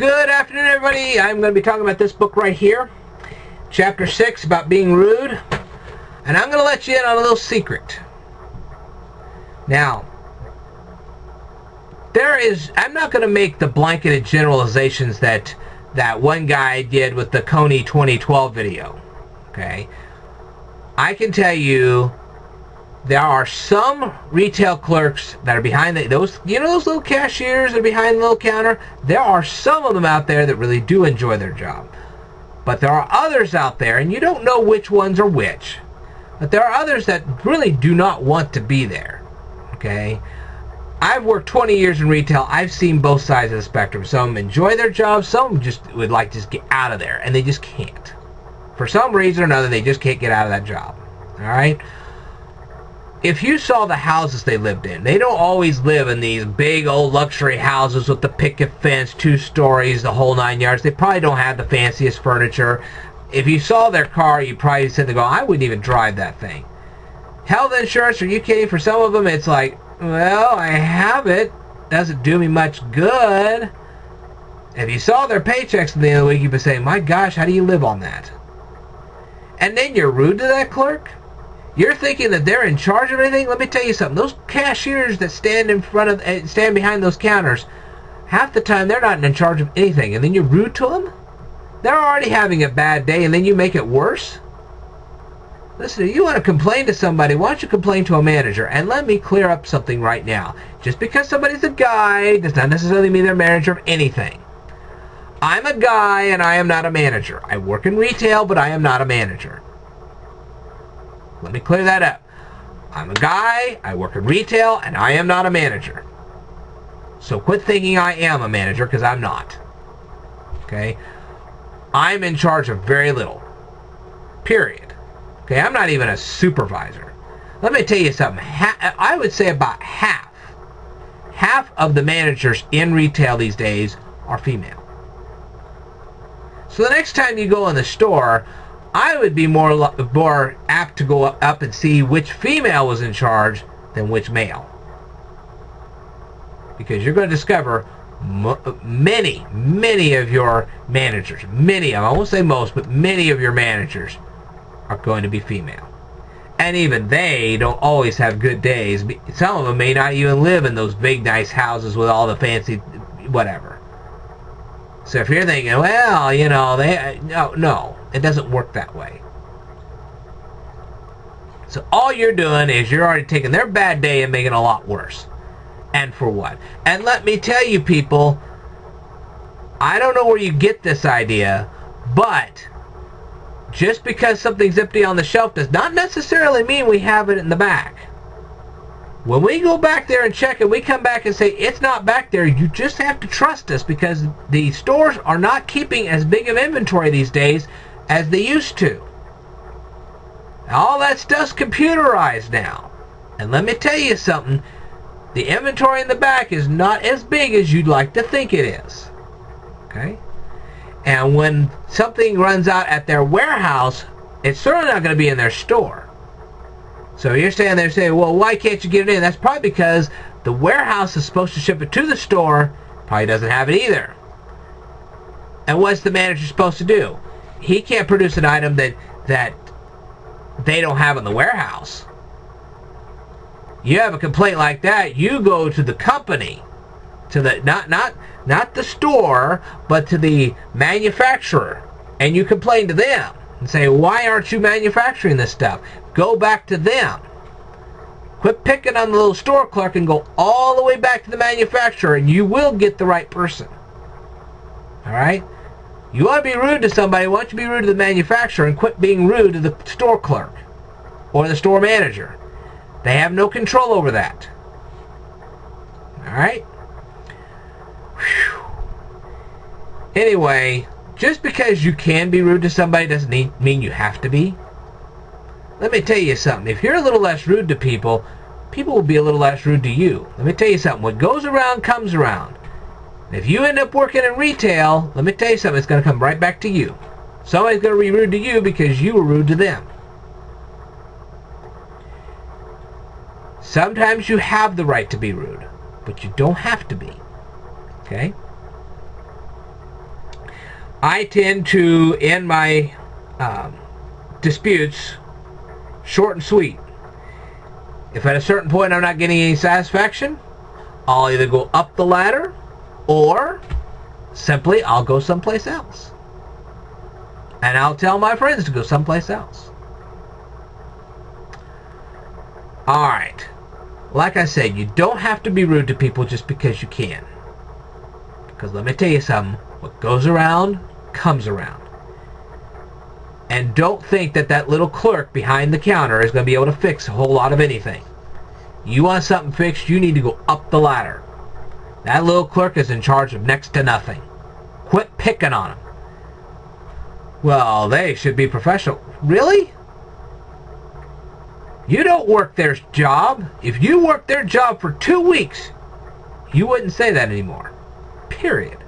Good afternoon, everybody. I'm going to be talking about this book right here, Chapter 6, about being rude. And I'm going to let you in on a little secret. Now, I'm not going to make the blanketed generalizations that one guy did with the Kony 2012 video. Okay? I can tell you there are some retail clerks that are behind those little cashiers that are behind the little counter. There are some of them out there that really do enjoy their job. But there are others out there, and you don't know which ones are which. But there are others that really do not want to be there. Okay? I've worked 20 years in retail. I've seen both sides of the spectrum. Some enjoy their jobs. Some just would like to just get out of there, and they just can't. For some reason or another, they just can't get out of that job. All right? If you saw the houses they lived in, they don't always live in these big old luxury houses with the picket fence, 2 stories, the whole 9 yards. They probably don't have the fanciest furniture. If you saw their car, you'd probably sit there and go, I wouldn't even drive that thing. Health insurance, are you kidding? For some of them, it's like, well, I have it. Doesn't do me much good. If you saw their paychecks at the end of the week, you'd be saying, my gosh, how do you live on that? And then you're rude to that clerk? You're thinking that they're in charge of anything? Let me tell you something. Those cashiers that stand behind those counters, half the time they're not in charge of anything. And then you're rude to them? They're already having a bad day, and then you make it worse? Listen, if you want to complain to somebody, why don't you complain to a manager? And let me clear up something right now. Just because somebody's a guy does not necessarily mean they're a manager of anything. I'm a guy, and I am not a manager. I work in retail, but I am not a manager. Let me clear that up. I'm a guy, I work in retail, and I am not a manager. So quit thinking I am a manager, because I'm not. Okay? I'm in charge of very little. Period. Okay? I'm not even a supervisor. Let me tell you something. I would say about half of the managers in retail these days are female. So the next time you go in the store, I would be more apt to go up and see which female was in charge than which male. Because you're going to discover many of your managers, I won't say most, but many of your managers are going to be female. And even they don't always have good days. Some of them may not even live in those big nice houses with all the fancy whatever. So if you're thinking, well, no, it doesn't work that way. So all you're doing is you're already taking their bad day and making it a lot worse. And for what? And let me tell you, people, I don't know where you get this idea, but just because something's empty on the shelf does not necessarily mean we have it in the back. When we go back there and check and we come back and say it's not back there, you just have to trust us, because the stores are not keeping as big of inventory these days as they used to. All that stuff's computerized now. And let me tell you something, the inventory in the back is not as big as you'd like to think it is. Okay? And when something runs out at their warehouse, it's certainly not going to be in their store. So you're standing there saying, well, why can't you get it in? That's probably because the warehouse is supposed to ship it to the store, probably doesn't have it either. And what's the manager supposed to do? He can't produce an item that they don't have in the warehouse. You have a complaint like that, you go to the company, to the not the store, but to the manufacturer, and you complain to them and say, why aren't you manufacturing this stuff? Go back to them. Quit picking on the little store clerk and go all the way back to the manufacturer, and you will get the right person. Alright? You want to be rude to somebody, why don't you be rude to the manufacturer and quit being rude to the store clerk or the store manager. They have no control over that. Alright? Anyway, just because you can be rude to somebody doesn't mean you have to be. Let me tell you something. If you're a little less rude to people, people will be a little less rude to you. Let me tell you something. What goes around comes around. And if you end up working in retail, let me tell you something. It's going to come right back to you. Somebody's going to be rude to you because you were rude to them. Sometimes you have the right to be rude, but you don't have to be. Okay? I tend to end my disputes short and sweet. If at a certain point I'm not getting any satisfaction, I'll either go up the ladder or simply I'll go someplace else. And I'll tell my friends to go someplace else. Alright. Like I said, you don't have to be rude to people just because you can. Because let me tell you something. What goes around comes around. And don't think that that little clerk behind the counter is going to be able to fix a whole lot of anything. You want something fixed, you need to go up the ladder. That little clerk is in charge of next to nothing. Quit picking on them. Well, they should be professional. Really? You don't work their job. If you worked their job for 2 weeks, you wouldn't say that anymore. Period.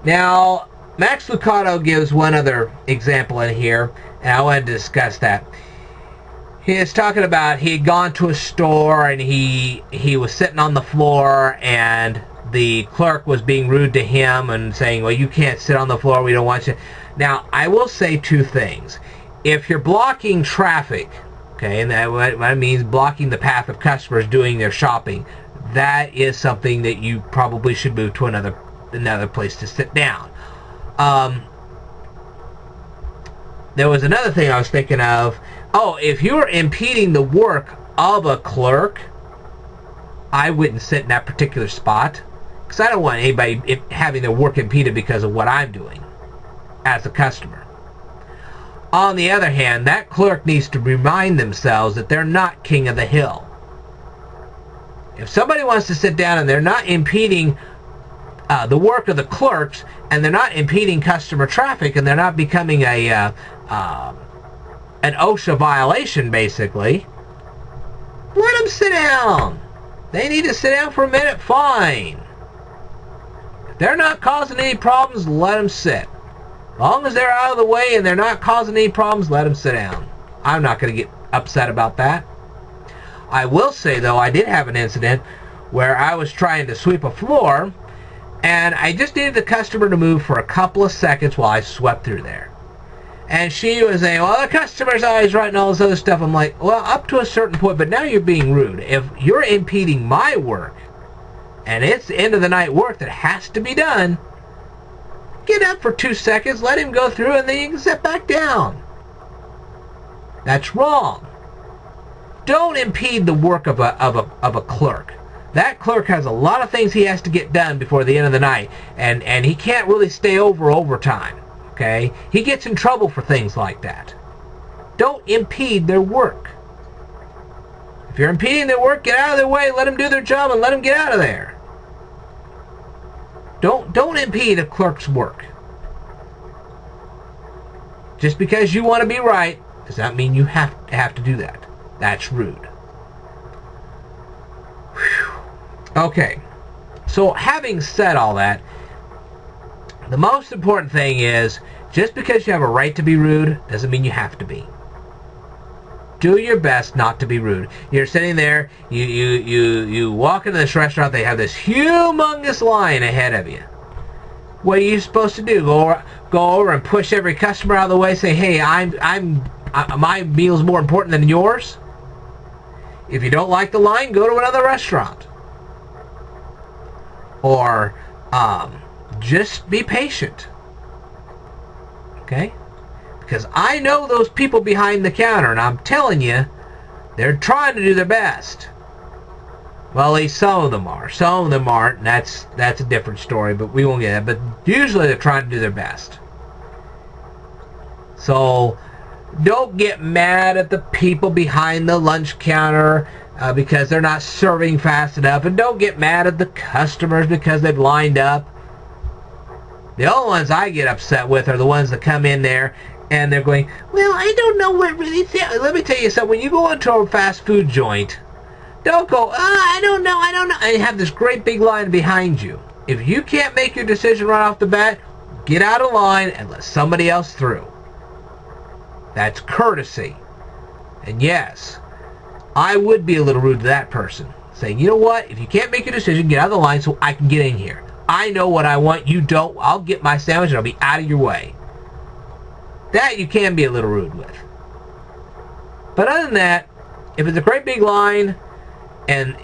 Now, Max Lucado gives one other example in here, and I wanted to discuss that. He is talking about he had gone to a store and he was sitting on the floor and the clerk was being rude to him and saying, well, you can't sit on the floor, we don't want you. Now, I will say two things. If you're blocking traffic, okay, and that means blocking the path of customers doing their shopping, that is something that you probably should move to another place to sit down. There was another thing I was thinking of. Oh, if you were impeding the work of a clerk, I wouldn't sit in that particular spot. Because I don't want anybody having their work impeded because of what I'm doing as a customer. On the other hand, that clerk needs to remind themselves that they're not king of the hill. If somebody wants to sit down and they're not impeding the work of the clerks, and they're not impeding customer traffic, and they're not becoming an OSHA violation, basically, let them sit down. They need to sit down for a minute, fine. If they're not causing any problems, let them sit. As long as they're out of the way and they're not causing any problems, let them sit down. I'm not going to get upset about that. I will say, though, I did have an incident where I was trying to sweep a floor, and I just needed the customer to move for a couple of seconds while I swept through there. And she was saying, well, the customer's always right and all this other stuff. I'm like, well, up to a certain point, but now you're being rude. If you're impeding my work, and it's end of the night work that has to be done, get up for 2 seconds, let him go through, and then you can sit back down. That's wrong. Don't impede the work of a clerk. That clerk has a lot of things he has to get done before the end of the night, and he can't really stay over overtime. Okay? He gets in trouble for things like that. Don't impede their work. If you're impeding their work, get out of their way, let them do their job, and let them get out of there. Don't impede a clerk's work. Just because you want to be right does not mean you have to do that. That's rude. Whew. Okay, so having said all that, the most important thing is, just because you have a right to be rude doesn't mean you have to be. Do your best not to be rude. You're sitting there, you walk into this restaurant, they have this humongous line ahead of you. What are you supposed to do? Go over and push every customer out of the way, say, hey, my meal's more important than yours? If you don't like the line, go to another restaurant. Or just be patient. Okay? Because I know those people behind the counter, and I'm telling you, they're trying to do their best. Well, at least some of them are. Some of them aren't, and that's a different story, but we won't get that. But usually they're trying to do their best. So don't get mad at the people behind the lunch counter because they're not serving fast enough, and don't get mad at the customers because they've lined up. The only ones I get upset with are the ones that come in there and they're going, well, I don't know what really... Let me tell you something. When you go into a fast food joint, don't go, I don't know, and have this great big line behind you. If you can't make your decision right off the bat, get out of line and let somebody else through. That's courtesy. And yes, I would be a little rude to that person, saying, you know what, if you can't make your decision, get out of the line so I can get in here. I know what I want, you don't. I'll get my sandwich and I'll be out of your way. That you can be a little rude with. But other than that, if it's a great big line and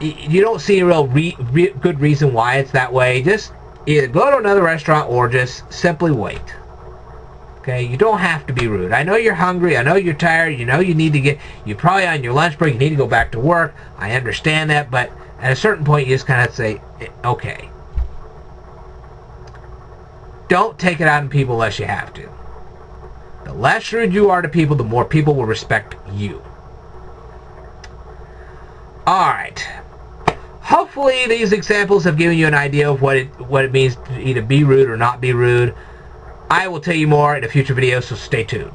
you don't see a real good reason why it's that way, just either go to another restaurant or just simply wait. Okay, you don't have to be rude. I know you're hungry. I know you're tired. You know you're probably on your lunch break. You need to go back to work. I understand that, but at a certain point, you just kind of say, okay. Don't take it out on people unless you have to. The less rude you are to people, the more people will respect you. Alright. Hopefully these examples have given you an idea of what it means to either be rude or not be rude. I will tell you more in a future video, so stay tuned.